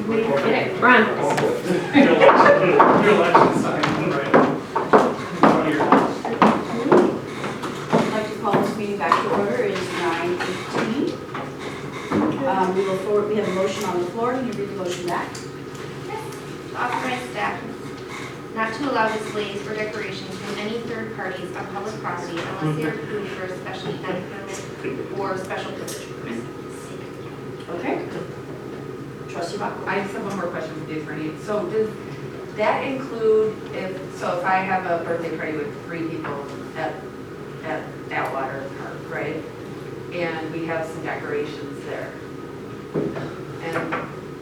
Okay, Ron. Your election sign, right? I'd like to call this meeting back to order. It is 9:18. We have a motion on the floor. Can you read the motion back? Yes. Authorize staff not to allow displays or decorations from any third parties on public property unless they are approved for a special event permit or special privilege permit. Okay. Trustee Buck? I just have one more question for the attorney. So does that include if I have a birthday party with 3 people at Atwater Park, right? And we have some decorations there. And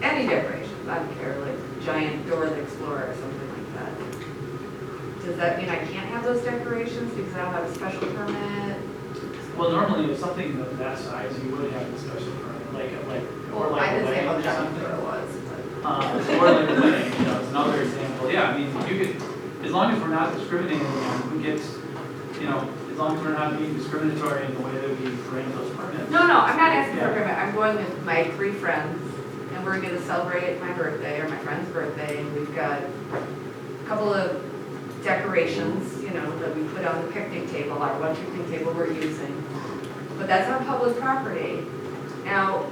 any decorations, I don't care, like giant Dora the Explorer or something like that. Does that mean I can't have those decorations because I don't have a special permit? Well, normally if something of that size, you would have a special permit, or like I a didn't say wedding how or giant something. Dora was, but. Or like a wedding, you know, it's another example. Yeah, I mean, you could, as long as we're not discriminating on who gets, you know, as long as we're not being discriminatory in the way that we grant those permits. No, I'm not asking for a permit. I'm going with my 3 friends, and we're going to celebrate my birthday or my friend's birthday, and we've got a couple of decorations, you know, that we put on the picnic table, our one picnic table we're using. But that's on public property. Now,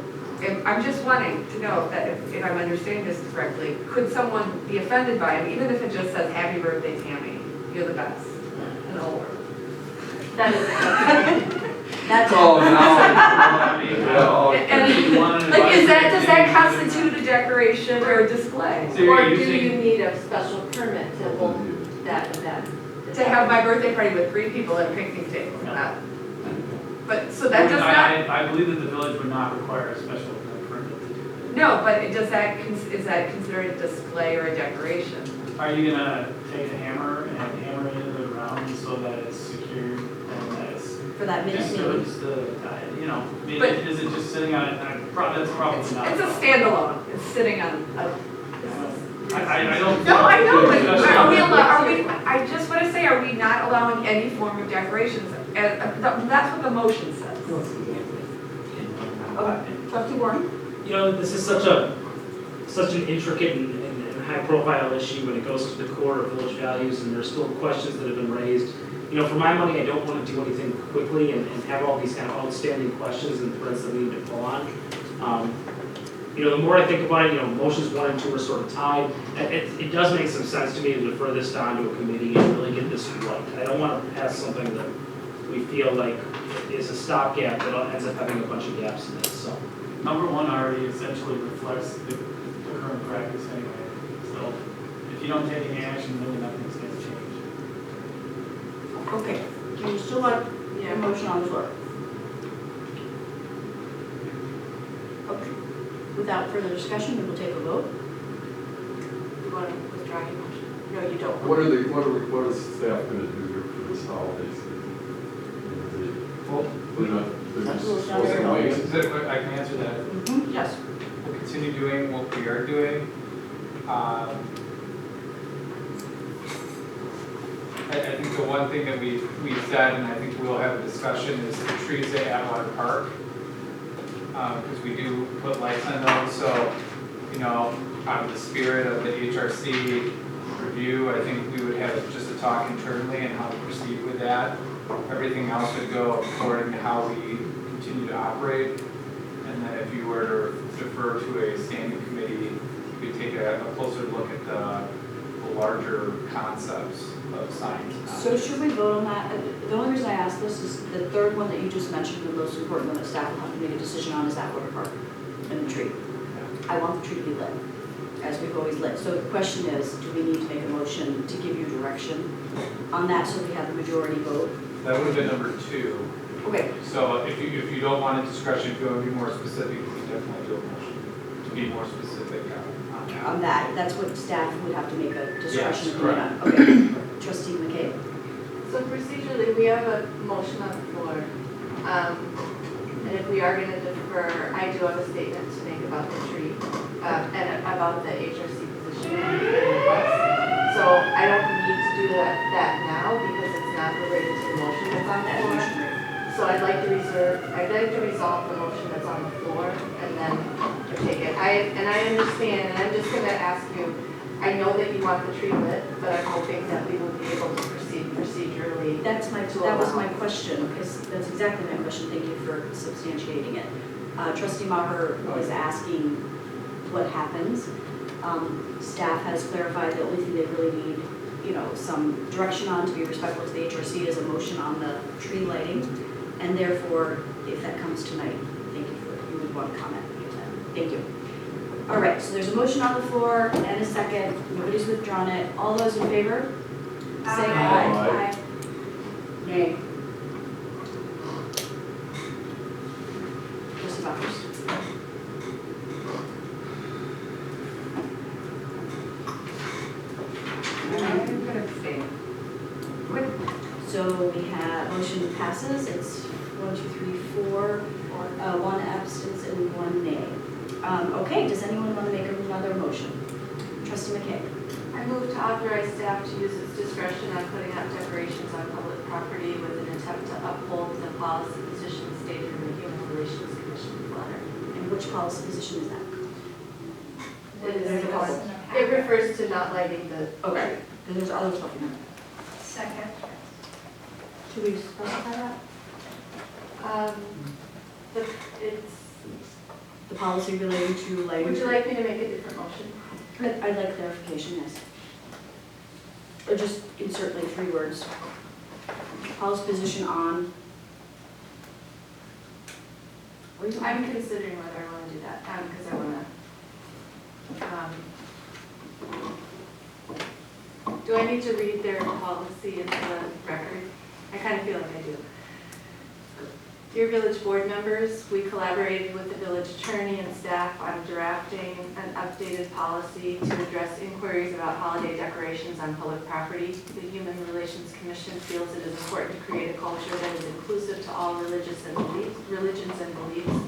I'm just wanting to know that if I'm understanding this correctly, could someone be offended by it, even if it just says, "Happy birthday, Tammy, you're the best," in the whole world? That is. That's. Oh, no. And, does that constitute a decoration or a display? So you're Or do using- you need a special permit to hold that event? To have my birthday party with 3 people at a picnic table? But, so that does not, I believe that the village would not require a special permit to do no, but is that considered a display or a decoration? that. Are you gonna take a hammer and hammer it into the ground so that it's secured and that it's For that minute meeting. disturbs the, you know, I mean, But- is it just sitting on it? That's probably It's not. a standalone, it's sitting on a. I don't. No, I know, but Discussion. are we, I just want to say, are we not allowing any form of decorations? That's what the motion says. Trustee Warren? You know, this is such an intricate and high-profile issue when it goes to the core of village values, and there's still questions that have been raised. You know, for my money, I don't want to do anything quickly and have all these kind of outstanding questions and threads that we need to pull on. You know, the more I think about it, you know, motions 1 and 2 are sort of tied. It does make some sense to me to defer this down to a committee and really get this right. I don't want to pass something that we feel like is a stopgap that ends up having a bunch of gaps in it, so. Number 1 already essentially reflects the current practice anyway. So if you don't take any action, really nothing's going to change. Okay. Do you still want a motion on the floor? Okay. Without further discussion, we will take a vote. You want to withdraw your motion? No, you don't. What is staff gonna do here for this holiday season? They're not, they're That's a just little supposed to down wait. I can answer that. Yes. We'll continue doing what we are doing. I think the one thing that we said, and I think we'll have a discussion, is the trees at Atwater Park. Because we do put lights on those, so, you know, out of the spirit of the HRC review, I think we would have just a talk internally and how to proceed with that. Everything else would go according to how we continue to operate. And then if you were to defer to a standing committee, we could take a closer look at the larger concepts of signs. So should we vote on that? The only reason I ask this is the third one that you just mentioned, the most important one that staff will have to make a decision on is Atwater Park and the tree. I want the tree to be lit, as we've always lit. So the question is, do we need to make a motion to give you direction on that so we have the majority vote? That would have been number 2. Okay. So if you don't want a discussion, if you want to be more specific, we can definitely do a motion to be more specific on that. On that, that's what staff would have to make a discussion Yes, opinion on. Okay. Trustee McKay? So procedurally, we have a motion on the floor. And if we are going to defer, I do have a statement to make about the tree and about the HRC position and the request. So I don't need to do that now because it's not related to the motion that's on the floor. So I'd like to resolve the motion that's on the floor and then take it. And I understand, and I'm just gonna ask you, I know that you want the tree lit, but I'm hoping that we will be able to proceed procedurally. That was my question, because that's exactly my question, thank you for substantiating it. Trustee Maher was asking what happens. Staff has clarified the only thing they really need, some direction on to be respectful to the HRC is a motion on the tree lighting. And therefore, if that comes tonight, thank you for, you would want to comment on that. Thank you. All right, so there's a motion on the floor and a second. Nobody's withdrawn it. All those in favor? Say aye. Aye. Nay. Trustee Buffers. I'm gonna abstain. So we have, motion passes, it's 1, 2, 3, 4, 1 absence and 1 nay. Okay, does anyone want to make another motion? Trustee McKay. I move to authorize staff to use its discretion on putting up decorations on public property with an attempt to uphold the policy position stated in the Human Relations Commission's letter. And which policy position is that? It refers to not lighting the. Okay, and there's other stuff in there. Second. Should we specify that? It's, The policy relating to lighting? would you like me to make a different motion? I'd like clarification, yes. Or just insert like 3 words. Policy position on. What do you I'm considering whether I want to do that, because I want to, do I need to read their policy into the record? I kind of feel like I do. Dear village board members, we collaborated with the village attorney and staff on drafting an updated policy to address inquiries about holiday decorations on public property. The Human Relations Commission feels it is important to create a culture that is inclusive to all religions and beliefs.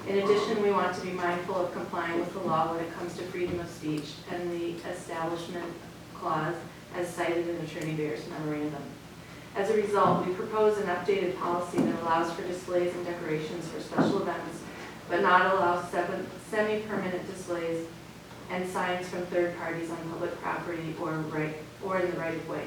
In addition, we want to be mindful of complying with the law when it comes to freedom of speech and the Establishment Clause as cited in Attorney Bear's memorandum. As a result, we propose an updated policy that allows for displays and decorations for special events, but not allows semi-permanent displays and signs from third parties on public property or in the right of way.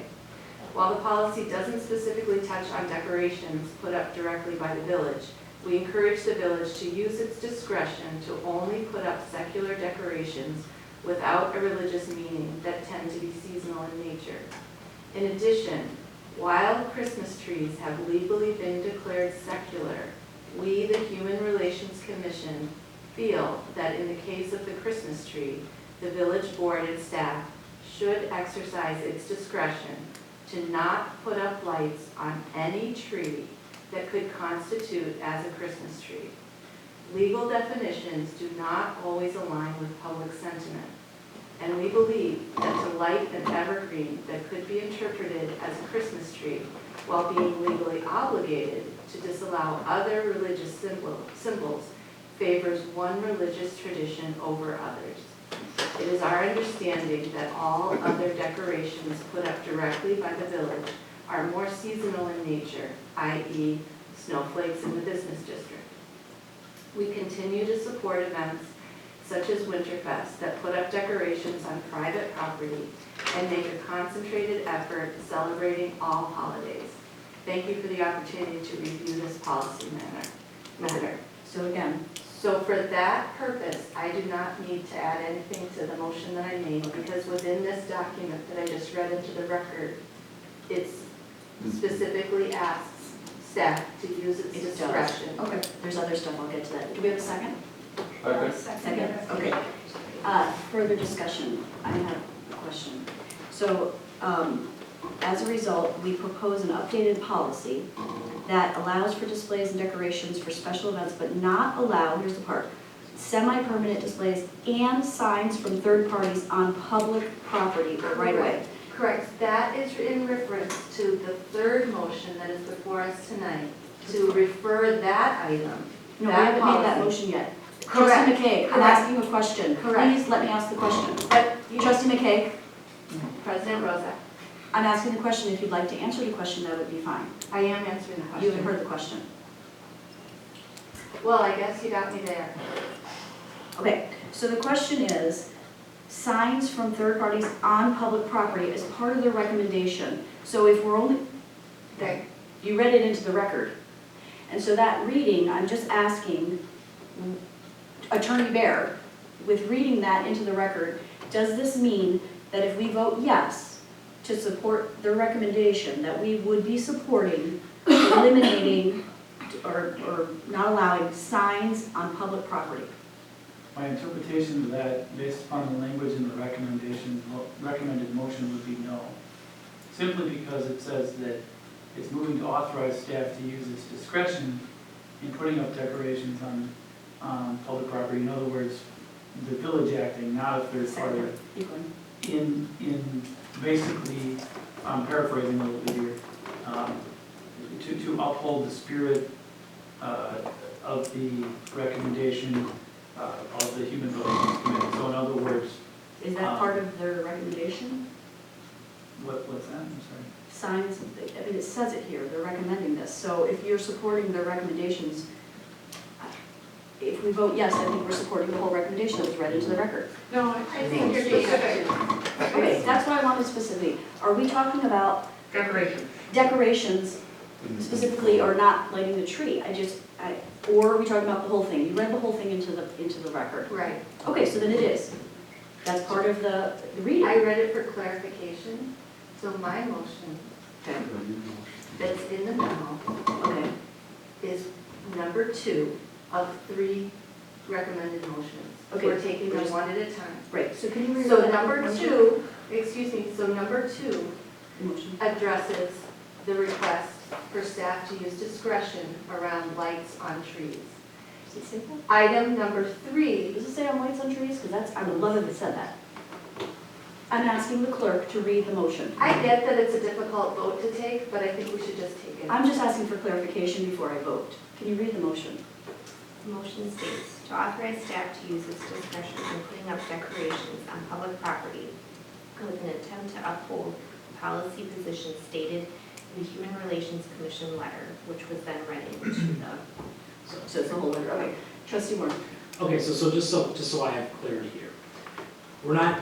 While the policy doesn't specifically touch on decorations put up directly by the village, we encourage the village to use its discretion to only put up secular decorations without a religious meaning that tend to be seasonal in nature. In addition, while Christmas trees have legally been declared secular, we, the Human Relations Commission, feel that in the case of the Christmas tree, the village board and staff should exercise its discretion to not put up lights on any tree that could constitute as a Christmas tree. Legal definitions do not always align with public sentiment, and we believe that to light an evergreen that could be interpreted as a Christmas tree while being legally obligated to disallow other religious symbols favors one religious tradition over others. It is our understanding that all other decorations put up directly by the village are more seasonal in nature, i.e. snowflakes in the business district. We continue to support events such as Winterfest that put up decorations on private property and make a concentrated effort celebrating all holidays. Thank you for the opportunity to review this policy matter. So again, So for that purpose, I do not need to add anything to the motion that I made because within this document that I just read into the record, it specifically asks staff to use its discretion. okay, there's other stuff, I'll get to that. Do we have a second? Okay. Second, okay. Further discussion, I have a question. So, as a result, we propose an updated policy that allows for displays and decorations for special events, but not allow, here's the part, semi-permanent displays and signs from third parties on public property or right away. Correct. That is in reference to the third motion that is before us tonight, to refer that item. No, we that haven't made that policy. motion yet. Correct. Trustee McKay, I'm Correct. asking a question. Correct. Please let me ask the question. But Trustee McKay, President Rosa, I'm asking the question. If you'd like to answer the question, that would be fine. I am answering the question. You haven't heard the question. Well, I guess you got me there. Okay, so the question is, signs from third parties on public property as part of the recommendation. So if we're only, Okay. you read it into the record. And so that reading, I'm just asking Attorney Bear, with reading that into the record, does this mean that if we vote yes to support the recommendation, that we would be supporting eliminating or not allowing signs on public property? My interpretation of that, based upon the language in the recommended motion, would be no. Simply because it says that it's moving to authorize staff to use its discretion in putting up decorations on public property. In other words, the village acting, not a third party. In basically, I'm paraphrasing a little bit here, to uphold the spirit of the recommendation of the Human Relations Committee. So in other words, Is that part of their recommendation? what's that? I'm sorry. Signs, I mean, it says it here, they're recommending this. So if you're supporting their recommendations, if we vote yes, I think we're supporting the whole recommendation that was read into the record. No, I think you're specific. Okay, that's what I wanted specifically. Are we talking about Decoration. decorations specifically or not lighting the tree? Or are we talking about the whole thing? You read the whole thing into the record. Right. Okay, so then it is. That's part of the reading. I read it for clarification, so my motion Okay, that's in the memo okay. is number 2 of 3 recommended motions. Okay, We're taking them there's- one at a time. Great, so can you read So that number motion? 2, excuse me, so number 2 Motion. addresses the request for staff to use discretion around lights on trees. Does it say that? Item number 3, Does it say on lights on trees? Because I would love if it said that. I'm asking the clerk to read the motion. I get that it's a difficult vote to take, but I think we should just take it. I'm just asking for clarification before I vote. Can you read the motion? The motion states, to authorize staff to use its discretion in putting up decorations on public property with an attempt to uphold the policy position stated in the Human Relations Commission letter, which was then read into the. So it's the whole letter, okay. Trustee Moore. Okay, so just so I have clarity here. We're not,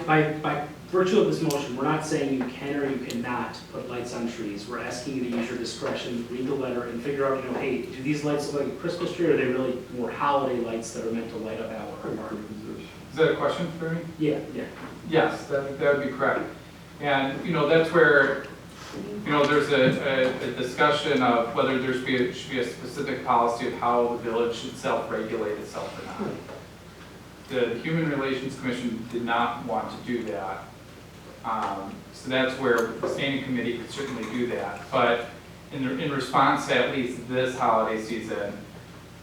by virtue of this motion, we're not saying you can or you cannot put lights on trees. We're asking you to use your discretion, read the letter, and figure out, hey, do these lights look like a Christmas tree, or are they really more holiday lights that are meant to light up our park? Is that a question for me? Yeah. Yes, that would be correct. And, that's where, there's a discussion of whether there should be a specific policy of how the village should self-regulate itself or not. The Human Relations Commission did not want to do that. So that's where the standing committee could certainly do that. But in response to at least this holiday season,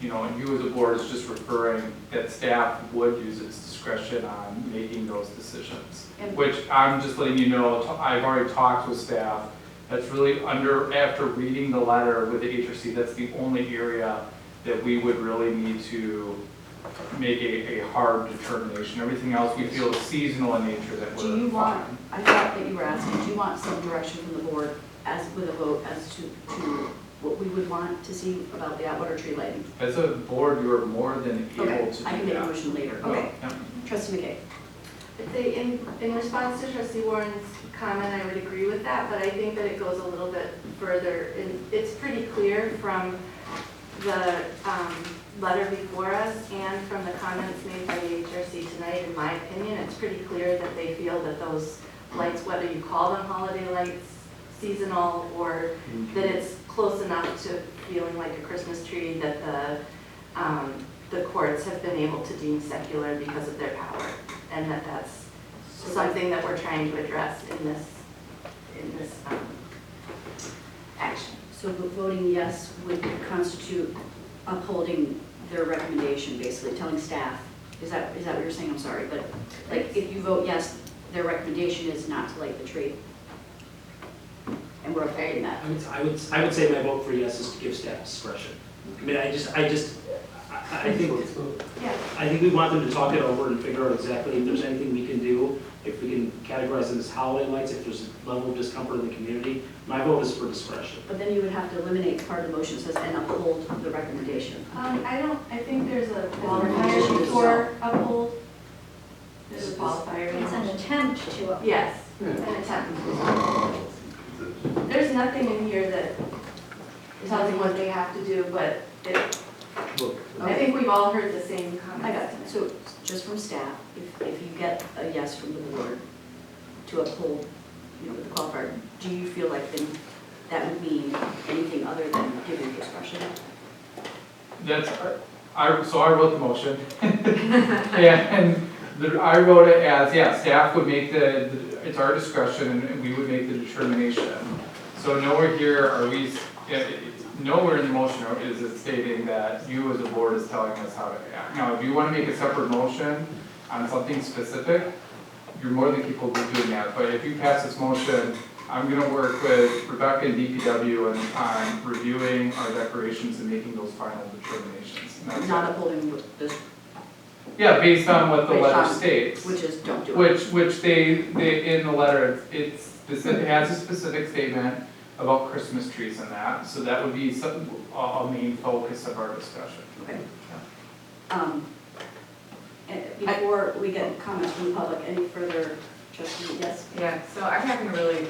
and you as a board is just referring that staff would use its discretion on making those decisions. Which I'm just letting you know, I've already talked with staff. That's really after reading the letter with the HRC, that's the only area that we would really need to make a hard determination. Everything else we feel is seasonal in nature that we're Do you want, fine. I thought that you were asking, do you want some direction from the board with a vote as to what we would want to see about the Atwater tree lighting? As a board, you are more than able Okay, to do I can make a that. motion later. Okay, Yep. Trustee McKay. I'd say in response to Trustee Warren's comment, I would agree with that, but I think that it goes a little bit further. And it's pretty clear from the letter before us and from the comments made by the HRC tonight, in my opinion, it's pretty clear that they feel that those lights, whether you call them holiday lights, seasonal, or that it's close enough to feeling like a Christmas tree that the courts have been able to deem secular because of their power, and that's something that we're trying to address in this action. So voting yes would constitute upholding their recommendation, basically telling staff, is that what you're saying? I'm sorry, but like if you vote yes, their recommendation is not to light the tree. And we're upholding that. I would say my vote for yes is to give staff discretion. I mean, I think Yeah. I think we want them to talk it over and figure out exactly if there's anything we can do. vote if we can categorize them as holiday lights, if there's a level of discomfort in the community. My vote is for discretion. But then you would have to eliminate part of the motion that says and uphold the recommendation. I think there's a Qualifier qualifier as for uphold. There's a qualifier. It's an attempt to uphold. Yes, an attempt. There's nothing in here that tells them what they have to do, but I think we've all heard the same comments. I got it. So just from staff, if you get a yes from the board to uphold, with the qualifier, do you feel like then that would mean anything other than giving discretion? That's, so I wrote the motion. And I wrote it as, yeah, staff would make it's our discretion and we would make the determination. So nowhere here are we, nowhere in the motion is it stating that you as a board is telling us how to act. Now, if you want to make a separate motion on something specific, you're more than capable of doing that. But if you pass this motion, I'm going to work with Rebecca and DPW on reviewing our declarations and making those final determinations. And that's Not it. upholding this, Yeah, based on what the Based letter on- states. which is don't do it. Which they, in the letter, it has a specific statement about Christmas trees and that, so that would be a main focus of our discussion. Okay. And before we get comments from the public, any further, trustee, yes? Yeah, so I'm having a really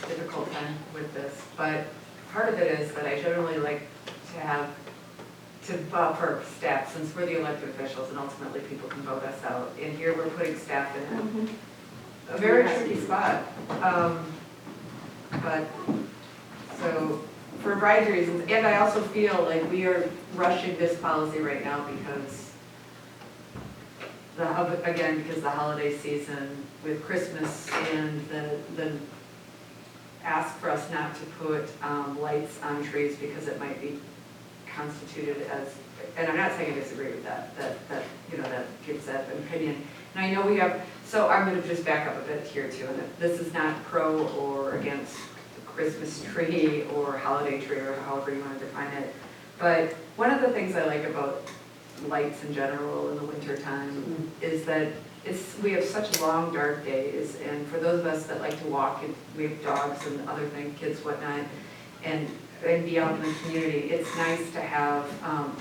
difficult time with this, but part of it is that I generally like to vote for staff, since we're the elected officials and ultimately people can vote us out. And here we're putting staff in a very tricky spot. But, so, for a variety of reasons, and I also feel like we are rushing this policy right now because because the holiday season with Christmas and the ask for us not to put lights on trees because it might be constituted as, and I'm not saying I disagree with that gives that opinion. And I know we have, so I'm gonna just back up a bit here too, and this is not pro or against the Christmas tree or holiday tree or however you wanna define it. But one of the things I like about lights in general in the winter time is that we have such long dark days, and for those of us that like to walk, and we have dogs and other things, kids, whatnot, and be out in the community, it's nice to have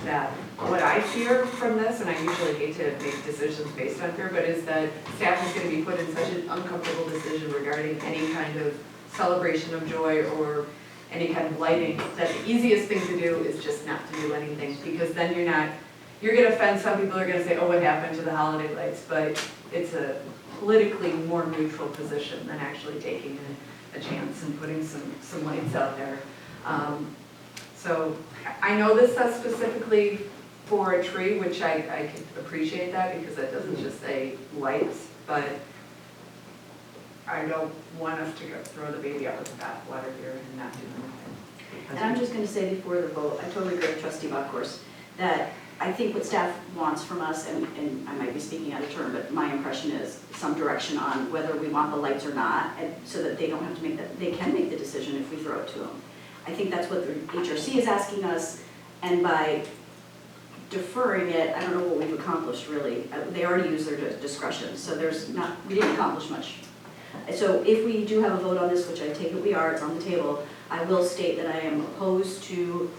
that. What I fear from this, and I usually hate to make decisions based on fear, but is that staff is going to be put in such an uncomfortable decision regarding any kind of celebration of joy or any kind of lighting, that the easiest thing to do is just not to do anything, because then you're going to offend, some people are going to say, oh, what happened to the holiday lights, but it's a politically more neutral position than actually taking a chance and putting some lights out there. So I know this says specifically for a tree, which I could appreciate that because that doesn't just say lights, but I don't want us to throw the baby out with the bathwater here and not do anything. And I'm just gonna say before the vote, I totally agree with trustee Buckhorst, that I think what staff wants from us, and I might be speaking out of turn, but my impression is some direction on whether we want the lights or not, and so that they don't have to make that, they can make the decision if we throw it to them. I think that's what the HRC is asking us, and by deferring it, I don't know what we've accomplished really. They already used their discretion, so we didn't accomplish much. So if we do have a vote on this, which I take it we are, it's on the table, I will state that I am opposed to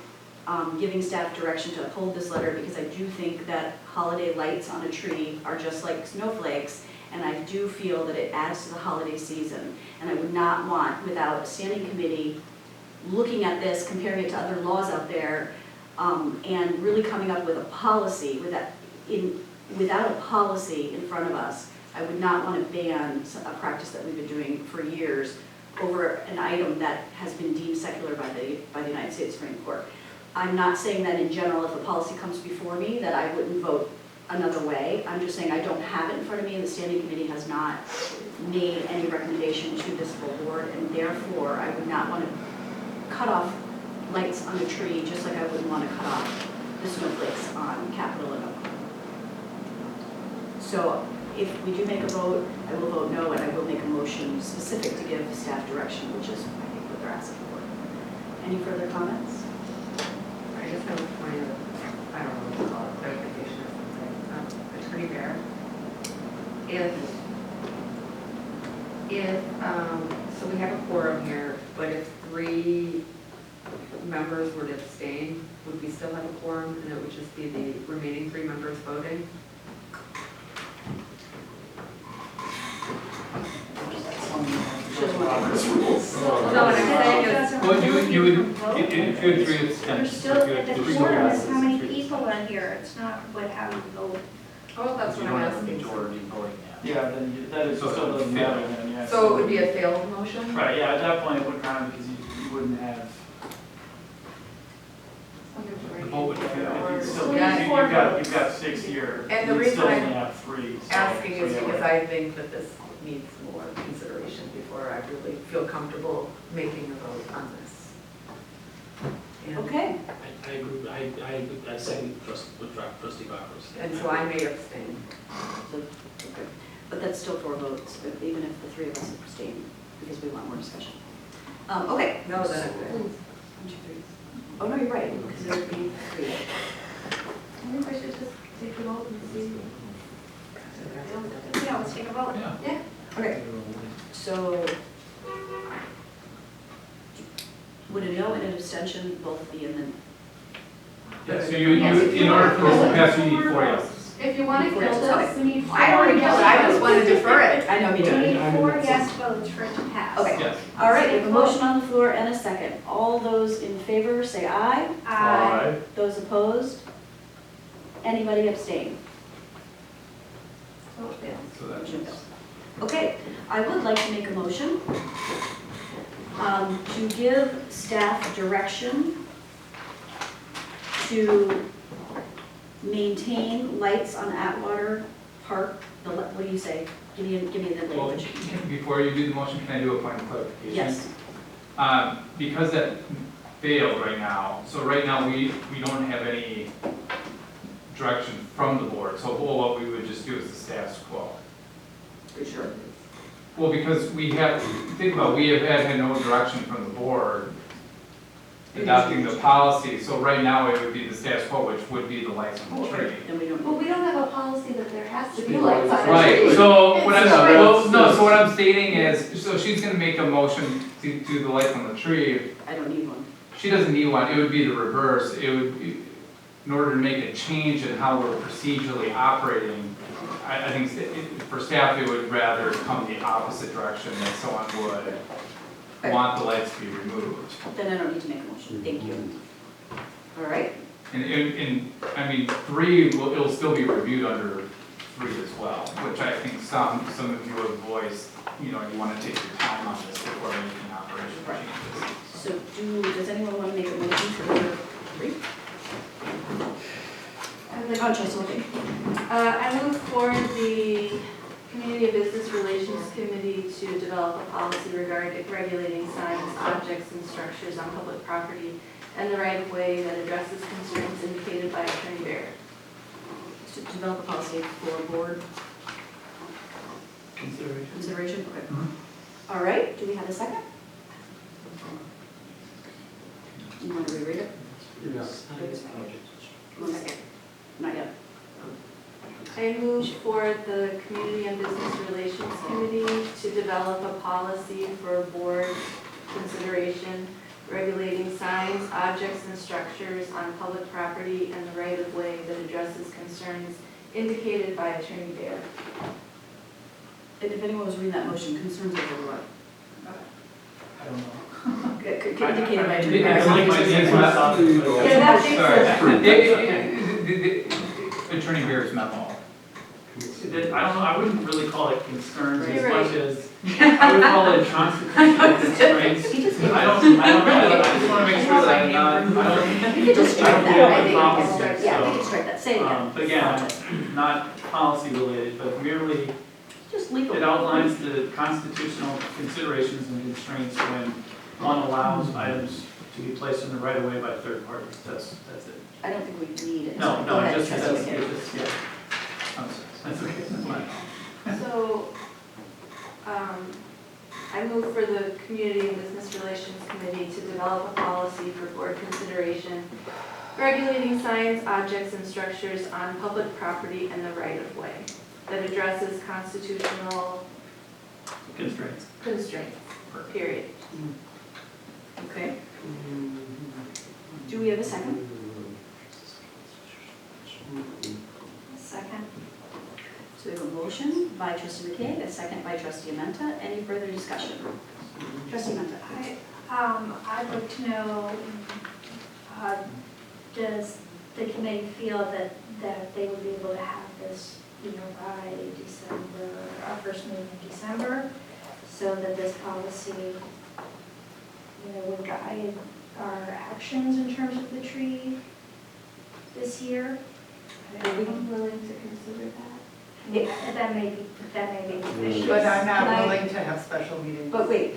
giving staff direction to uphold this letter, because I do think that holiday lights on a tree are just like snowflakes, and I do feel that it adds to the holiday season. And I would not want, without a standing committee looking at this, comparing it to other laws out there, and really coming up with a policy, without a policy in front of us, I would not want to ban a practice that we've been doing for years over an item that has been deemed secular by the United States Supreme Court. I'm not saying that in general, if a policy comes before me, that I wouldn't vote another way. I'm just saying I don't have it in front of me, and the standing committee has not made any recommendation to this full board, and therefore I would not want to cut off lights on a tree, just like I wouldn't want to cut off the snowflakes on Capitol and Oak. So if we do make a vote, I will vote no, and I will make a motion specific to give staff direction, which is, I think, what they're asking for. Any further comments? I just have a point of, I don't know what to call it, clarification or something. Attorney Bear, if if, so we have a quorum here, but if 3 members were to abstain, would we still have a quorum, and it would just be the remaining 3 members voting? Robert's rules. No, what I'm saying is, Well, you would, if you had 3 abstentions. There's still, if you had the three quorum is yeses, how many 3 people in here, it's not what how you vote. oh, that's what I'm asking. majority voting Yeah, then that is So still doesn't matter then, yeah. So it would be a failed motion? Right, yeah, at that point it wouldn't matter because you wouldn't have. The vote would fail. You'd still- Yeah. You've got 6 here. And the You'd reason still I'm only have 3. so- Asking is so yeah, because I think that this needs more consideration before I really feel comfortable making a vote on this. And- Okay, I agree, I second trustee Bachros. And so I may abstain. so, okay. But that's still 4 votes, even if the 3 of us abstain, because we want more discussion. Okay. No, then it fails. 1, 2, 3. Oh, no, you're right, because there would be 3. I think we should just take a vote and see. Yeah, let's take a vote. Yeah. Okay, so would a no and an abstention both be in the? Yeah, so you, in order for this to pass, you need 4 yeses. If you want to kill Okay. this, We need 4 I don't know, I just want to defer it. I know, me We too. need 4 yes votes for it to pass. Okay. Yes. All right, we have a motion on the floor and a second. All those in favor say aye. Aye. Those opposed? Anybody abstain? So it fails. So that Motion means. fails. Okay, I would like to make a motion to give staff direction to maintain lights on Atwater Park. What do you say? Give me the Well, language. before you do the motion, can I do a point of clarification? Yes. Because that failed right now, so right now we don't have any direction from the board, so what we would just do is the status quo. For sure. Well, because we have, think about, we have had no direction from the board adopting the policy, so right now it would be the status quo, which would be the lights on the tree. Then we don't. well, we don't have a policy that there has to be Be lights on the Right, tree. so what I'm, It's just- well, no, so what I'm stating is, so she's gonna make a motion to do the lights on the tree. I don't need one. She doesn't need one, it would be the reverse, it would, in order to make a change in how we're procedurally operating, I think for staff, it would rather come the opposite direction, that someone would want the lights to be removed. Then I don't need to make a motion. Thank you. All right. And, I mean, 3, it'll still be reviewed under 3 as well, which I think some of you have voiced, you know, you wanna take your time on this before making operational changes. So does anyone want to make a motion for number 3? I'd like- Oh, Chelsea, okay. I move for the Community and Business Relations Committee to develop a policy regarding regulating signs, objects, and structures on public property and the right-of-way that addresses concerns indicated by Attorney Barrett. To develop a policy for board Consideration. consideration? Okay. Mhm. All right, do we have a second? You want to reread it? Yes. One second. Not yet. I move for the Community and Business Relations Committee to develop a policy for board consideration regulating signs, objects, and structures on public property and the right-of-way that addresses concerns indicated by Attorney Barrett. And if anyone was reading that motion, concerns over what? I don't know. Indicated by I Attorney like Barrett. my name's not on it, but- Yeah, that makes Sorry. Attorney Bear's memo. I don't know, I wouldn't really call it concerns as You're much as, I would call it constitutional constraints. He just- I just wanna make sure that I'm not, I don't. You could just strike I don't that. feel I like think a problem you can strike, with it, yeah, so, you can strike that. Say it again. But again, not policy related, but merely Just legal. it outlines the constitutional considerations and constraints when one allows items to be placed in the right of way by third parties. That's it. I don't think we need it. No, Go no, ahead, it just, Trustee that's, McKay. it just, yeah. I'm sorry. That's okay, that's fine. So, I move for the Community and Business Relations Committee to develop a policy for board consideration regulating signs, objects, and structures on public property and the right-of-way that addresses constitutional Constraints. constraints, period. Okay. Do we have a second? Second. So we have a motion by trustee McKay, a second by trustee Amenta. Any further discussion? Trustee Amenta. I'd like to know, does the committee feel that they would be able to have this, by December, our first meeting in December, so that this policy, would guide our actions in terms of the tree this year? Are we willing to consider that? That may be sufficient. But I'm Can not I- willing to have special meetings. But wait,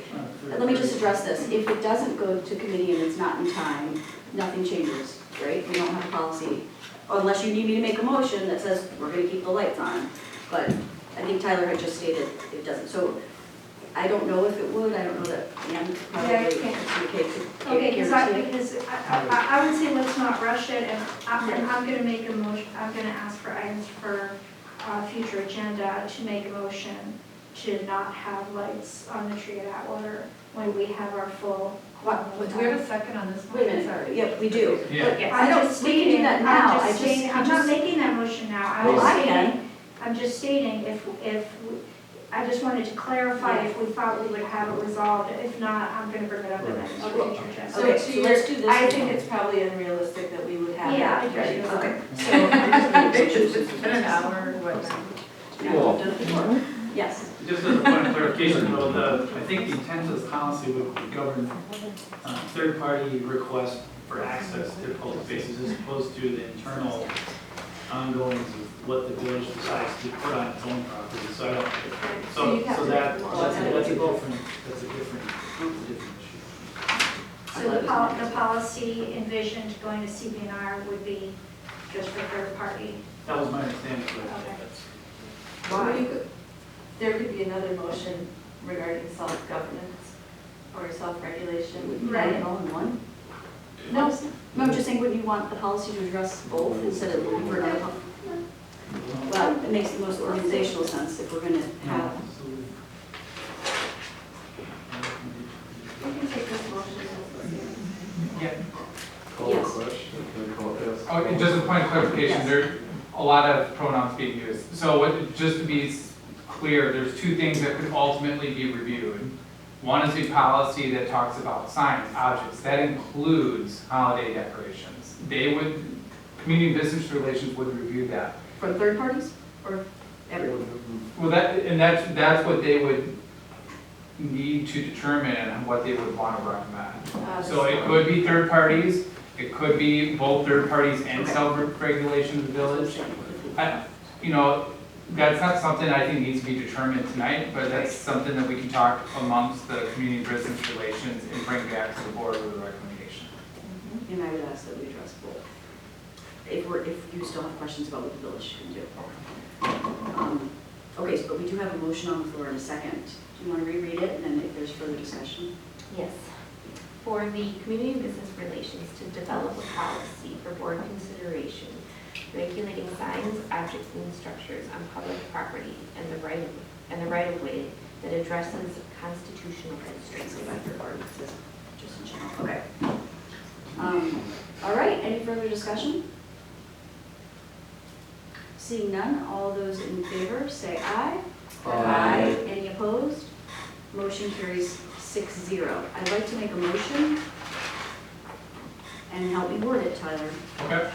let me just address this. If it doesn't go to committee and it's not in time, nothing changes, right? We don't have a policy, unless you need me to make a motion that says we're gonna keep the lights on. But I think Tyler had just stated it doesn't. So I don't know if it would, I don't know that Ann probably, Yeah, I it's can't. okay to Okay, guarantee it. because I would say let's not rush it, and I'm gonna make a motion, I'm gonna ask for items for future agenda to make a motion to not have lights on the tree at Atwater when we have our full. Do we have a second on this one? Wait a minute, Sorry. yep, we do. Yeah. But Yes, I don't, I'm just we can do stating, that now. I'm not making that motion now, Well, I can. I'm just stating I just wanted to clarify if we thought we would have it resolved. If not, I'm gonna bring it up in a Okay. future agenda. Okay, So so to let's do this. I think it's probably unrealistic that we would have Yeah, I that ready. agree. Okay, so I'm just It's been an hour, what now? We've done it before. Yes. Just as a point of clarification, though, I think the intent of this policy would govern third-party requests for access to public spaces as opposed to the internal ongoings of what the village decides to put on its own property. So I don't, So you'd have so to that, make a that's motion. a different issue. So the policy envisioned going to CBNR would be just for third party. That was my understanding, but Okay. that's. Well, there could be another motion regarding self-governance or self-regulation. Would you want it all in one? No, No, I'm just saying, wouldn't you want the policy to address both instead of looking for another policy? Well, it makes the most organizational sense if we're gonna have, we can take this motion as Yeah. Call the Yes. question, then call it ask. Oh, and just a point of clarification, Yes. there are a lot of pronouns being used. So just to be clear, there's two things that could ultimately be reviewed. One is a policy that talks about signs, objects, that includes holiday decorations. Community Business Relations would review that. from third parties or everyone? Well, that's what they would need to determine and what they would want to recommend. So it could be third parties, it could be both third parties and Okay. self-regulation of the village. That's not something I think needs to be determined tonight, but that's something that we can talk amongst the community business relations and bring back to the board with a recommendation. And I would ask that we address both. If you still have questions about what the village can do. Okay, but we do have a motion on the floor in a second. Do you want to reread it and then if there's further discussion? Yes. For the Community and Business Relations to develop a policy for board consideration regulating signs, objects, and structures on public property and the right of way that addresses constitutional constraints. Say by third parties, just in general. Okay. All right, any further discussion? Seeing none, all those in favor say aye. Aye. Any opposed? Motion carries 6-0. I'd like to make a motion, and help me word it, Tyler, Okay.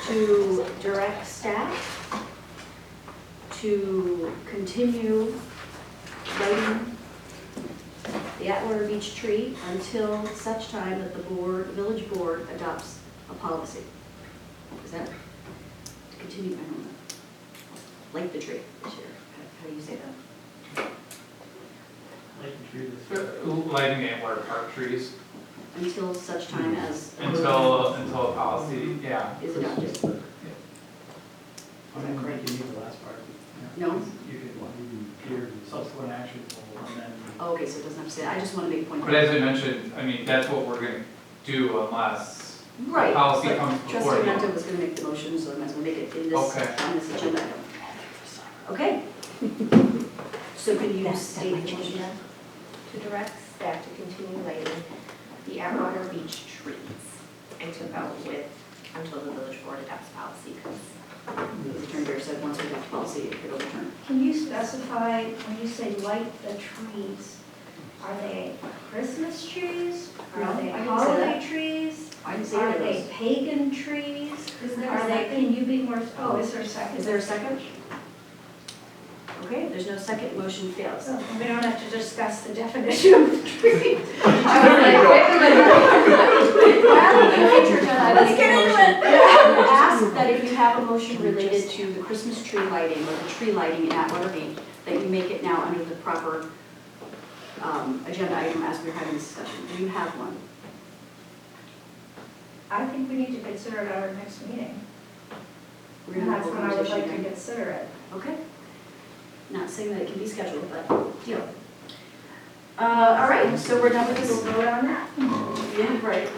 to direct staff to continue lighting the Atwater Beach tree until such time that the village board adopts a policy. Is that, to continue, I don't know, light the tree this year, how do you say that? Lighting the Antler Park trees Until such time as. until a policy, yeah. Is adopted. I don't think you need the last part. No? You could, your subsequent action will amend. Oh, okay, so it doesn't have to say, I just want to make a point. But as I mentioned, that's what we're gonna do unless Right, policy but comes before trustee you. Menta was going to make the motion, so I might as well make it in this, Okay. on this agenda item. Okay. So can you state the motion then? To direct staff to continue lighting the Atwater Beach trees and to go with until the village board adopts policy, because The attorney there said once we adopt policy, it could overturn. Can you specify, when you say light the trees, are they Christmas trees? No, Are they I didn't say holiday that. trees? I didn't say Are any of they those. pagan trees? Is there Are they, can you be more, oh, is there a second? Is there a second? Okay, there's no second, motion fails. So we don't have to discuss the definition of the tree. I was like, wait a minute. Well, in future agenda, I would Let's make get a into motion. it. I would ask that if you have a motion related to the Christmas tree lighting or the tree lighting in Atwater Beach, that you make it now under the proper agenda item as we're having this discussion. Do you have one? I think we need to consider it at our next meeting. We're And gonna that's have a when I would like conversation to again. consider it. Okay. Not saying that it can be scheduled, but deal. All right, so we're done with We'll this. vote on that. Yeah, right.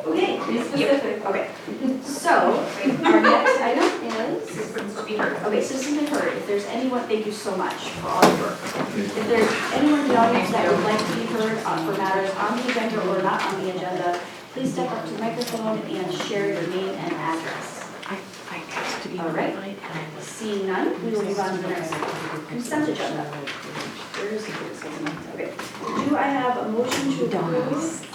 Okay. Be specific. Okay, so our next item is, citizens to be heard. okay, citizens be heard. If there's anyone, thank you so much for all your work. If there's anyone in the audience that would like to be heard for matters on the agenda or not on the agenda, please step up to the microphone and share your name and address. All right, seeing none, we will move on to the next consent agenda. Where is the consent? Okay, do I have a motion to approve?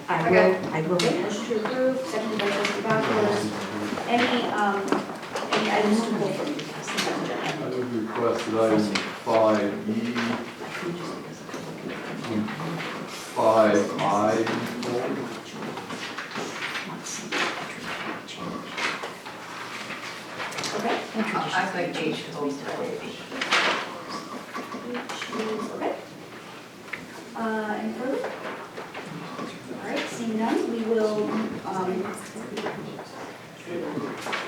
I will. Okay, motion to approve, seconded by trustee Bachos. Any items to pull from the consent agenda? I would request that item 5E, 5I, Okay. I think H goes to H. Okay. Any further? All right, seeing none, we will,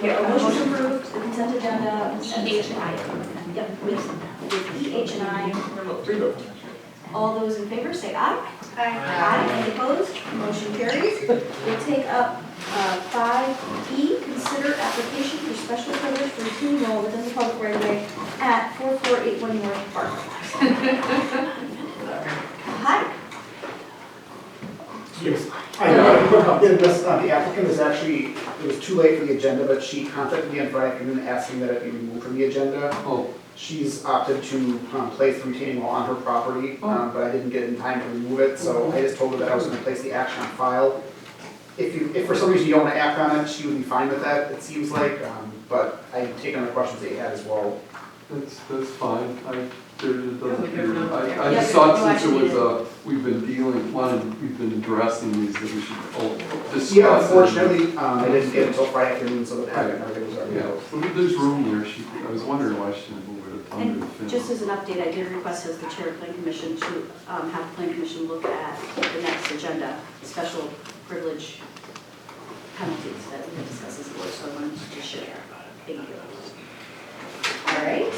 yeah, a motion to approve the consent agenda. H and I. Yep, with E, H, and I removed. All those in favor say aye. Aye. Any opposed? Motion carries. We'll take up 5E, consider application for special privilege for retaining wall within the public right of way at 4481 North Park. Hi. Yes, I know, the applicant is actually, it was too late for the agenda, but she contacted me on Friday afternoon asking that it be removed from the agenda. oh, She's opted to place the retaining wall on her property, but I didn't get in time to remove it, so I just told her that I was gonna place the action on file. If for some reason you don't wanna act on it, she would be fine with that, it seems like, but I've taken the questions that you had as well. that's fine. There doesn't there's appear, no- I Yeah, just there's thought no since it action was, we've been addressing these, that we should discuss. Yeah, it. unfortunately, I didn't get it until Friday afternoon, so the packet and everything was already Yeah, out. well, there's room there. I was wondering why she didn't move it under the And fence. just as an update, I did request as the chair of plan commission to have the plan commission look at the next agenda, special privilege penalties that we had discussed as a board, so I wanted to just share that. Thank you. All right,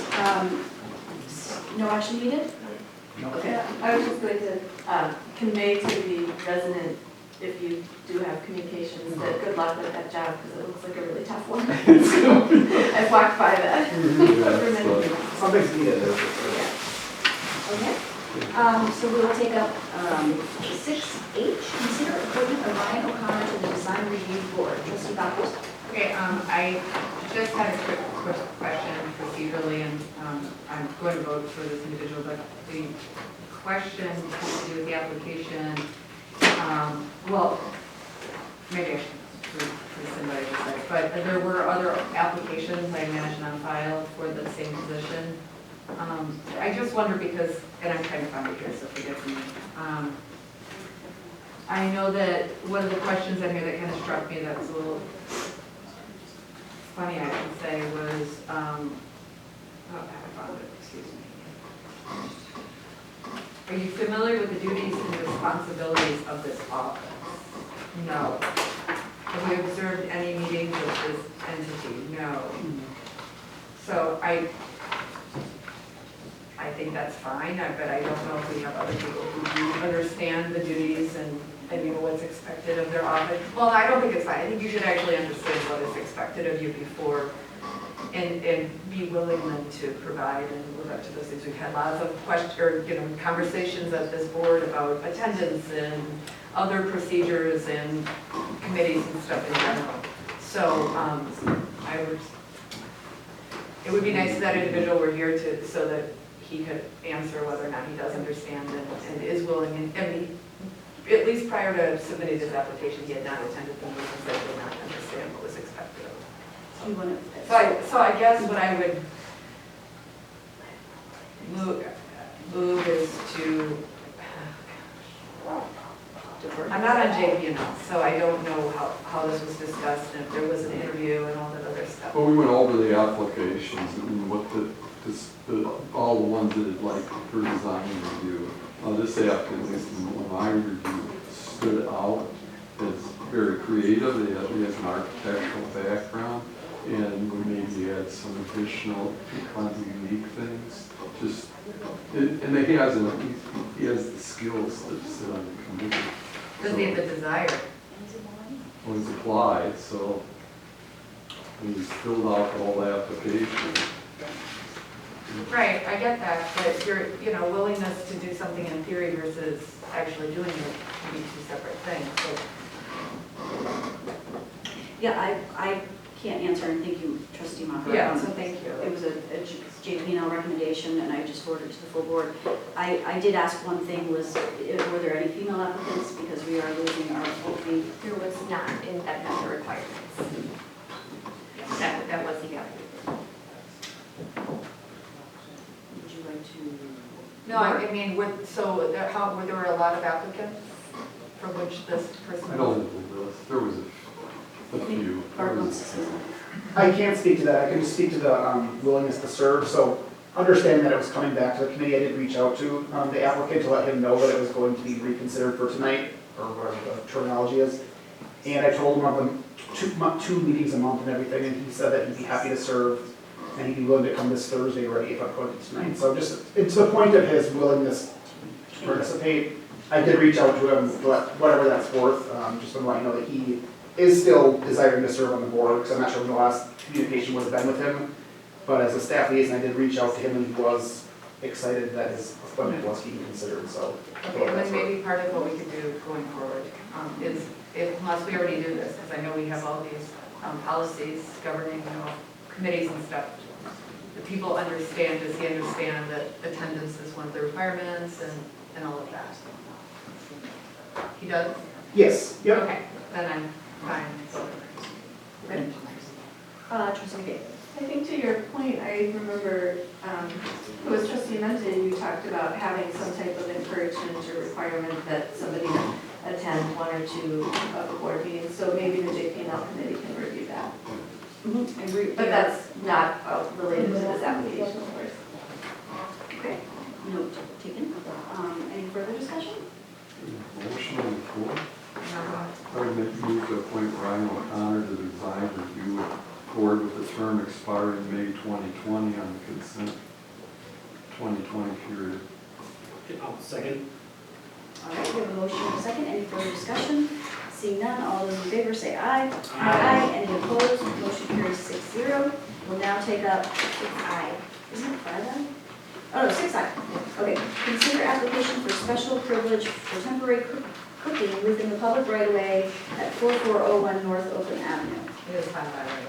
no action needed? Okay. Yeah, I was just going to convey to the resident, if you do have communications, that good luck with that job, because it looks like a really tough one. I've walked by that for many years. Something's needed there. Yeah. Okay. So we will take up 6H, consider appointment of Ryan O'Connor to the design review board. Trustee Bachos? Okay, I just had a quick question procedurally, and I'm going to vote for this individual, but the question has to do with the application. Well, maybe I should rescind what I just said, but there were other applications I imagine on file for the same position. I just wonder because, and I'm trying to find it here, so forgive me. I know that one of the questions in here that kind of struck me that was a little funny, I should say, was, oh, I found it, excuse me. Are you familiar with the duties and responsibilities of this office? No. Have you observed any meetings with this entity? No. So I think that's fine, but I don't know if we have other people who do understand the duties and you know what's expected of their office. Well, I don't think it's fine. I think you should actually understand what is expected of you before and be willing then to provide and live up to those things. We've had lots of questions, or, conversations at this board about attendance and other procedures and committees and stuff in general. So, it would be nice if that individual were here so that he could answer whether or not he does understand and is willing, and at least prior to submitting his application, he had not attended the meetings, that he did not understand what was expected of him. You want to? So I guess what I would move is to, I'm not on JP enough, so I don't know how this was discussed, and if there was an interview and all that other stuff. Well, we went over the applications and what all the ones that had like for design review. This applicant, at least in my review, stood out as very creative. He has an architectural background, and maybe had some additional kind of unique things. And he has the skills to sit on the committee. Does he have the desire? Well, he's applied, so he's filled out all the applications. Right, I get that, but your, willingness to do something in theory versus actually doing it can be two separate things, so. Yeah, I can't answer, and thank you, trustee Mocker. Yeah, so thank you. It was a JP&L recommendation, and I just forwarded it to the full board. I did ask one thing, was, were there any female applicants? Because we are losing our opening. There was not, and that met the requirements. That was the applicant. Would you like to? No, I mean, were there a lot of applicants for which this person? I don't think there was a few. Bart wants to say something. I can't speak to that. I can just speak to the willingness to serve. So understanding that it was coming back to the committee, I did reach out to the applicant to let him know that it was going to be reconsidered for tonight, or whatever the terminology is. And I told him of the two meetings a month and everything, and he said that he'd be happy to serve, and he'd be willing to come this Thursday already if I put it tonight. So just, it's the point of his willingness to participate. I did reach out to him, whatever that's worth, just to let you know that he is still desiring to serve on the board, because I'm not sure when the last communication would have been with him. But as a staff liaison, I did reach out to him, and he was excited that his appointment was being considered, so. Okay, and then maybe part of what we could do going forward is, unless we already do this, because I know we have all these policies governing, committees and stuff. The people understand, does he understand that attendance is one of the requirements and all of that? He does? Yes, yep. Okay, then I'm fine. Okay. Trustee McKay. I think to your point, I remember, it was trustee Menton, you talked about having some type of encouragement or requirement that somebody attend one or two of the board meetings, so maybe the JP&L committee can review that. Mm-hmm. But that's not related to this application, of course. Okay, note taken. Any further discussion? Motion on the floor. I would move to appoint Ryan O'Connor to the design review board with the term expiring May 2020 on the consent 2020 period. I'll second. All right, we have a motion and a second. Any further discussion? Seeing none, all those in favor say aye. Aye. Any opposed? Motion carries 6-0. We'll now take up 6I. Isn't it 5I? Oh, no, 6I. Okay. Consider application for special privilege for temporary cooking within the public right-of-way at 4401 North Oakland Avenue. It is fine, by the way.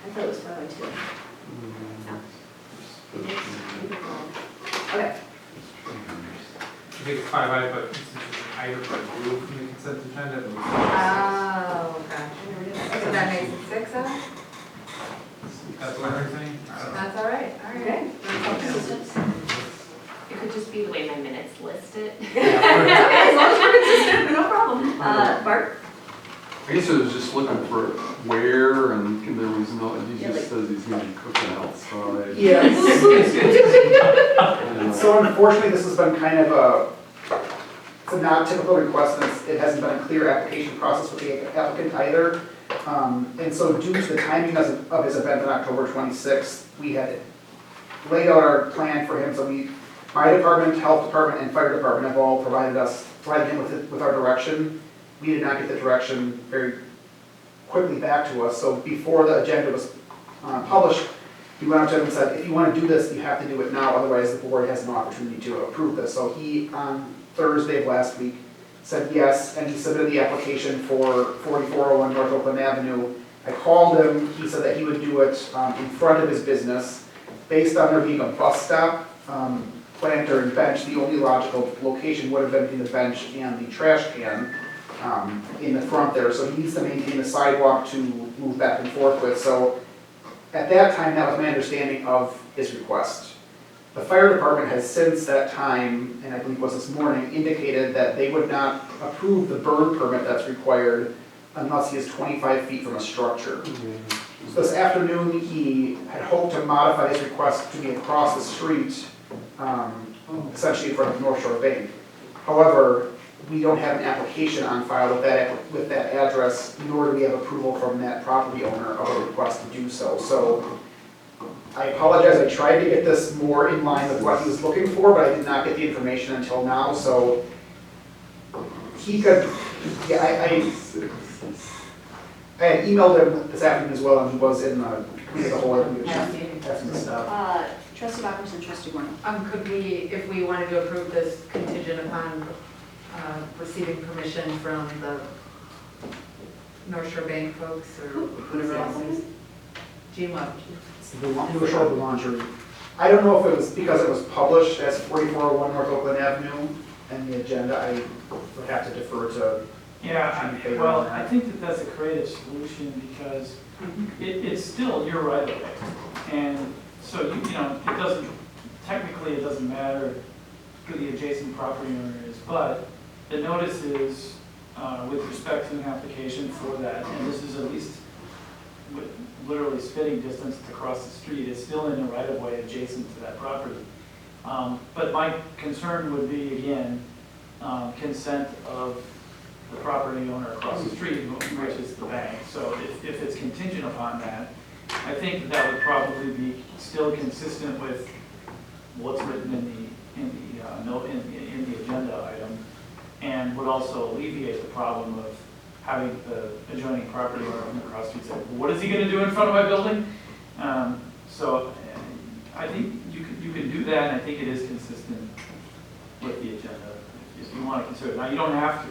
I thought it was 5I too. Okay. I think it's 5I, but since it's an item removed from the consent agenda, it moves. Oh, gotcha. So that makes it 6 then? That's what I'm saying? I don't know. That's all right, all right. Okay. It could just be the way my minutes list it. Okay, as long as we're consistent, no problem. Bart? I guess I was just looking for where, and there was no, he Yeah, just says he's gonna be cooking outside. Yes. And, So unfortunately, this has been kind of it's a not typical request, and it hasn't been a clear application process with the applicant either. And so due to the timing of his event on October 26th, we had laid out our plan for him. So my department, health department, and fire department have all provided him with our direction. We did not get the direction very quickly back to us. So before the agenda was published, he went up to him and said, if you want to do this, you have to do it now, otherwise the board has no opportunity to approve this. So he, on Thursday of last week, said yes, and he submitted the application for 4401 North Oakland Avenue. I called him, he said that he would do it in front of his business. Based on there being a bus stop, planter and bench, the only logical location would have been between the bench and the trash can in the front there. So he needs to maintain a sidewalk to move back and forth with. So at that time, that was my understanding of his request. The fire department has since that time, and I believe it was this morning, indicated that they would not approve the burn permit that's required unless he is 25 feet from a structure. So this afternoon, he had hoped to modify his request to be across the street, essentially in front of North Shore Bank. However, we don't have an application on file with that address, nor do we have approval from that property owner of a request to do so. So I apologize, I tried to get this more in line with what he was looking for, but I did not get the information until now, so he could, yeah, I had emailed him this afternoon as well, and he was in the committee of the whole, and we had some stuff. Trustee Bachman and trustee Warner. Could we, if we wanted to approve this contingent upon receiving permission from the North Shore Bank folks or whatever else is? Gene Webb. North Shore Boulangerie. I don't know if it was because it was published as 4401 North Oakland Avenue and the agenda, I would have to defer to. Yeah, well, I think that that's a creative solution because it's still your right of way. And so, you know, it doesn't, technically it doesn't matter who the adjacent property owner is, but the notice is with respect to an application for that, and this is at least literally spitting distance across the street, it's still in the right of way adjacent to that property. But my concern would be, again, consent of the property owner across the street, which is the bank. So if it's contingent upon that, I think that would probably be still consistent with what's written in the agenda item, and would also alleviate the problem of having the adjoining property owner from across the street say, what is he going to do in front of my building? So I think you can do that, and I think it is consistent with the agenda if you want to consider it. Now, you don't have to.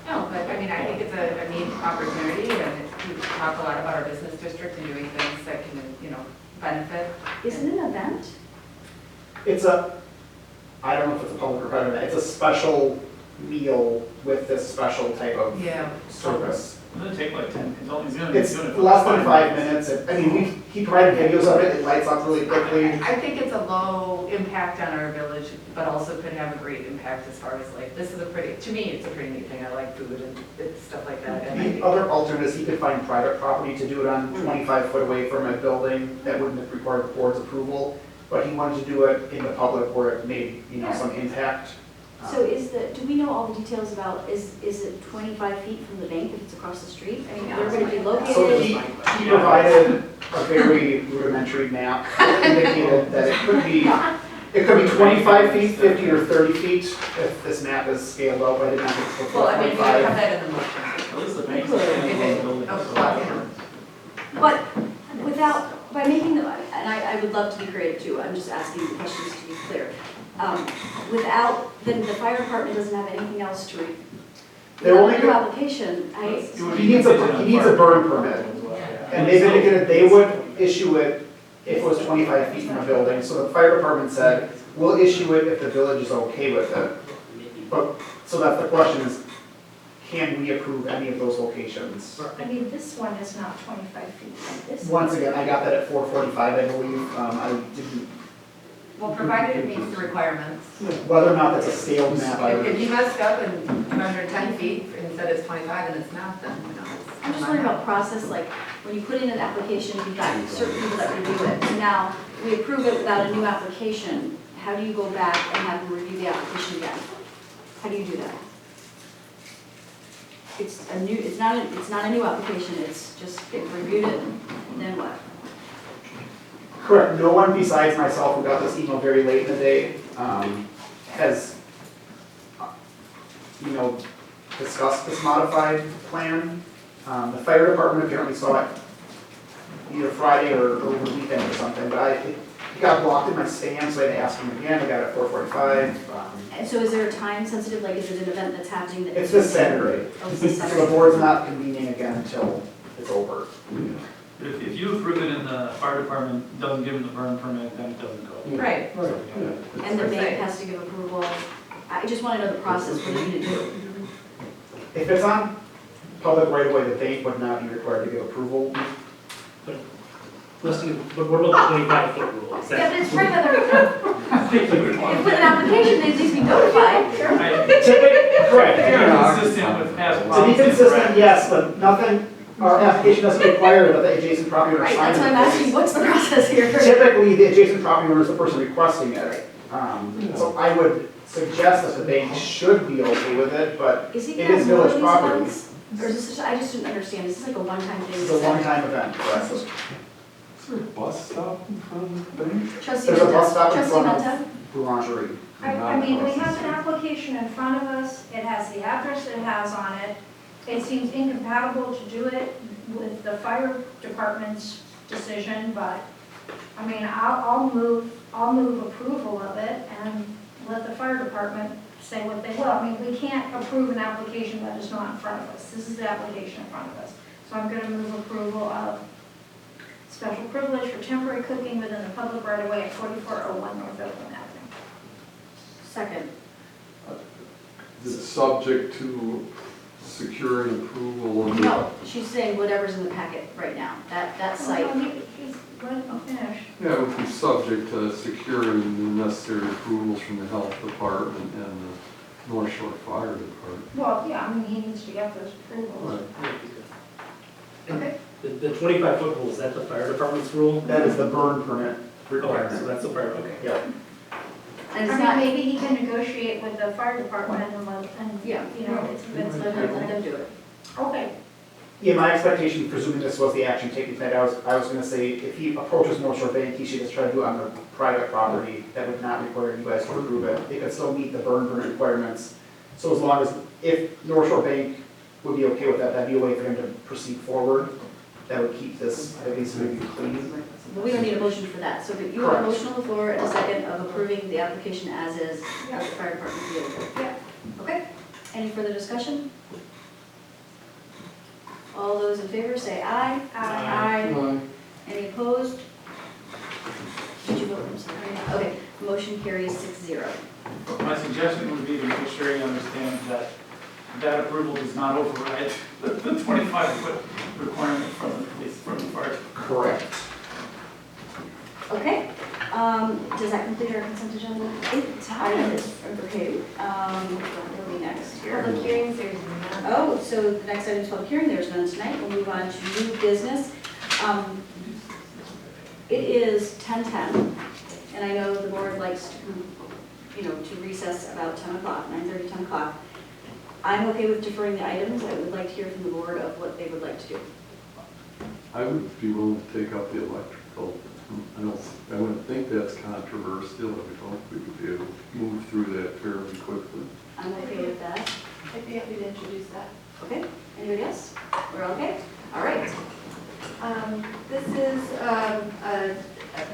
No, but I mean, I think it's a neat opportunity, and we talk a lot about our business district and doing things that can, you know, benefit. Is it an event? It's I don't know if it's a public or private event, it's a special meal with this special type of service. It'll take like 10, It's less than 5 minutes. I mean, he provided videos of it, it lights up really quickly. I think it's a low impact on our village, but also could have a great impact as far as like, this is a pretty, to me, it's a pretty neat thing. I like food and stuff like that. And I The think other alternate is he could find private property to do it on 25 foot away from a building that wouldn't require the board's approval, but he wanted to do it in the public where it made, you know, some impact. So do we know all the details about, is it 25 feet from the bank if it's across the street? I mean, where would it be located? So he provided a very rudimentary map that indicated that it could be 25 feet, 50 or 30 feet if this map is scaled out, but I did not think it's well, I mean, we have 25. that in the motion. At least the bank's But without, by making the, and I would love to be creative too, I'm just asking the questions to be clear. Without, then the fire department doesn't have anything else to read. They're only New good- application, He needs a burn permit. And they've indicated they would issue it if it was 25 feet from a building. So the fire department said, we'll issue it if the village is okay with it. But, so that's the question is, can we approve any of those locations? I mean, this one is not 25 feet from this. Once again, I got that at 4:45, I believe. I didn't, Well, provided it meets the requirements. whether or not that's a scaled map, I If you would. messed up and measured 10 feet and said it's 25 and it's not, then, you know, it's. I'm just wondering about process, like, when you put in an application, you've got certain people that review it. So now, we approve it without a new application, how do you go back and have them review the application again? How do you do that? It's not a new application, it's just, they've reviewed it, and then what? Correct, no one besides myself who got this email very late in the day has, you know, discussed this modified plan. The fire department apparently saw it either Friday or over the weekend or something, but it got blocked in my stand, so I had to ask him again, I got it at 4:45. And so is there a time sensitive, like is it an event that's happening that? It's this Saturday, Oh, it's this so the Saturday. board's not convening again until it's over. But if you approve it and the fire department doesn't give them the burn permit, then it doesn't go. Right. And the bank has to give approval. I just want to know the process, what do you need to do? If it's on public right away, the bank would not be required to give approval. Let's do, but what about the 25-foot rule? Is Yeah, that- but it's right there. If With an application, they at least be notified. Correct. Consistent with past To be policy. consistent, yes, but nothing, our application doesn't require that the adjacent property owner Right, sign that's it. why I'm asking, what's the process here? Typically, the adjacent property owner is the person requesting it. So I would suggest that the bank should be okay with it, but Is he it gonna is have more of village these property. events? Or is this just, I just didn't understand, is this like a one-time thing? This is a one-time event, correct? Is there a bus stop in front of the bank? Trustee There's a bus Menta, stop in trustee front Menta? of Boulangerie. I mean, we have an application in front of us, it has the address it has on it. It seems incompatible to do it with the fire department's decision, but, I mean, I'll move approval of it and let the fire department say what they will. I mean, we can't approve an application that is not in front of us. This is the application in front of us. So I'm gonna move approval of special privilege for temporary cooking within the public right of way at 4401 North Oakland Avenue. Second. Is it subject to securing approval of the? No, she's saying whatever's in the packet right now, that site. Let him finish. Yeah, it would be subject to securing the necessary approvals from the health department and the North Shore Fire Department. Well, yeah, I mean, he needs to get those approvals. Okay. The 25-foot rule, is that the fire department's rule? That is the burn permit Okay, so requirement. that's the fire, okay. Yeah. And it's I mean, not, maybe he can negotiate with the fire department and, Yeah. you know, it's, let them do it. okay. Yeah, my expectation, presuming this was the action taken tonight, I was gonna say, if he approaches North Shore Bank, he should just try to do it on the private property. That would not require you guys to approve it. It could still meet the burn permit requirements. So as long as, if North Shore Bank would be okay with that, that'd be a way for him to proceed forward. That would keep this, at least maybe clean. But we don't need a motion for that, so you have a Correct. motion on the floor and a second of approving the application as is, as the fire department deals with. Yeah. Okay, any further discussion? All those in favor say aye. Aye. Any opposed? Did you vote, I'm sorry? Okay, motion carries 6-0. My suggestion would be to make sure you understand that that approval does not override the 25-foot requirement from the police, from the fire. Correct. Okay, does that complete our consent agenda? It does. Okay, what will be next here? Public hearings, there's none. Oh, so the next item is public hearing, there's none tonight, we'll move on to new business. It is 10:10, and I know the board likes to, to recess about 10 o'clock, 9:30, 10 o'clock. I'm okay with deferring the items, I would like to hear from the board of what they would like to do. I would be willing to take up the electrical. I wouldn't think that's controversial. I would hope we would be able to move through that fairly quickly. I'm okay with that. I'd be happy to introduce that. Okay, anybody else? We're okay? All right. This is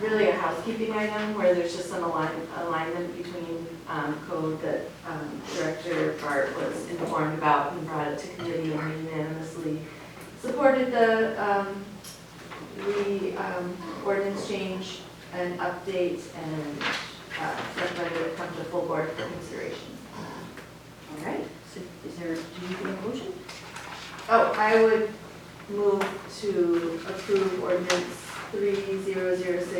really a housekeeping item where there's just some alignment between code that Director Bart was informed about and brought it to committee and unanimously supported the ordinance change and update and recommended it come to full board for consideration. All right, so is there, do you need a motion? Oh, I would move to approve ordinance 3006